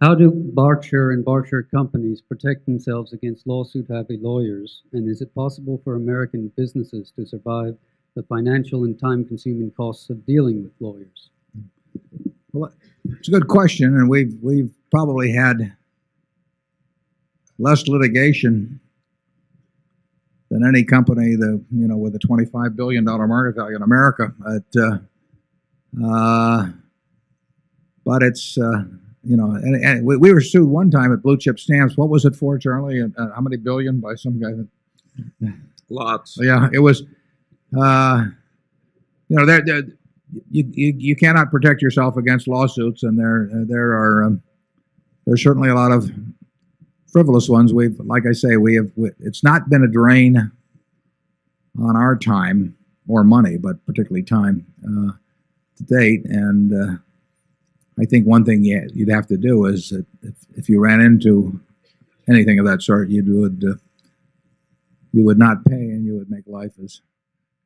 How do Berkshire and Berkshire companies protect themselves against lawsuit-happy lawyers, and is it possible for American businesses to survive the financial and time-consuming costs of dealing with lawyers? Well, it's a good question, and we've probably had less litigation than any company with a $25 billion market value in America. But it's and we were sued one time at Blue Chip Stamps. What was it for, Charlie? How many billion by some guy? Lots. Yeah, it was. You cannot protect yourself against lawsuits, and there's certainly a lot of frivolous ones. Like I say, it's not been a drain on our time or money, but particularly time to date. And I think one thing you'd have to do is that if you ran into anything of that sort, you would not pay, and you would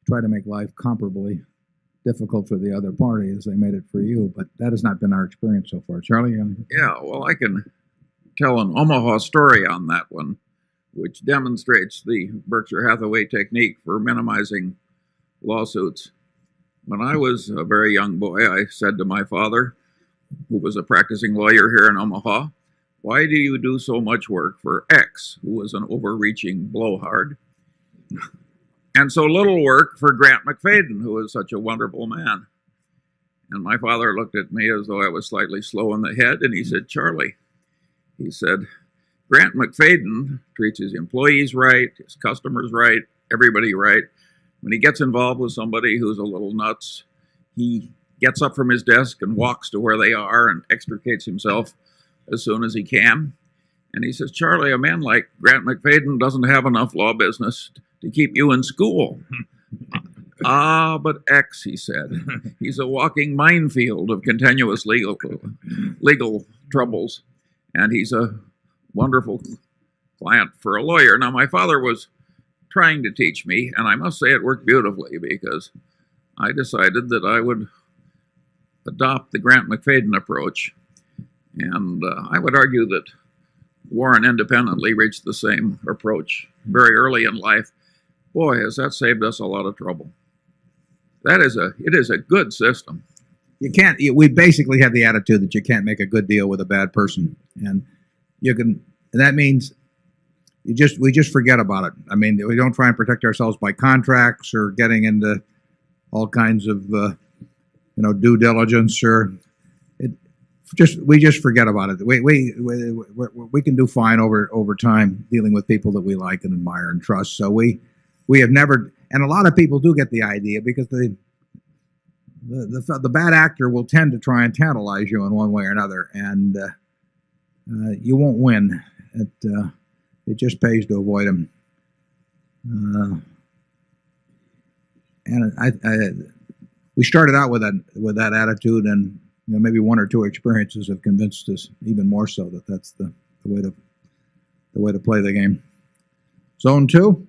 try to make life comparably difficult for the other party as they made it for you. But that has not been our experience so far. Charlie? Yeah, well, I can tell an Omaha story on that one, which demonstrates the Berkshire Hathaway technique for minimizing lawsuits. When I was a very young boy, I said to my father, who was a practicing lawyer here in Omaha, "Why do you do so much work for X, who was an overreaching blowhard, and so little work for Grant McFadden, who was such a wonderful man?" And my father looked at me as though I was slightly slow in the head, and he said, "Charlie," he said, "Grant McFadden treats his employees right, his customers right, everybody right. When he gets involved with somebody who's a little nuts, he gets up from his desk and walks to where they are and extricates himself as soon as he can." And he says, "Charlie, a man like Grant McFadden doesn't have enough law business to keep you in school." "Ah, but X," he said, "he's a walking minefield of continuous legal troubles, and he's a wonderful client for a lawyer." Now, my father was trying to teach me, and I must say it worked beautifully, because I decided that I would adopt the Grant McFadden approach. And I would argue that Warren independently reached the same approach very early in life. Boy, has that saved us a lot of trouble. It is a good system. We basically have the attitude that you can't make a good deal with a bad person, and that means we just forget about it. I mean, we don't try and protect ourselves by contracts or getting into all kinds of due diligence, or we just forget about it. We can do fine over time dealing with people that we like and admire and trust. So we have never, and a lot of people do get the idea, because the bad actor will tend to try and tantalize you in one way or another, and you won't win. It just pays to avoid them. And we started out with that attitude, and maybe one or two experiences have convinced us even more so that that's the way to play the game. Zone 2.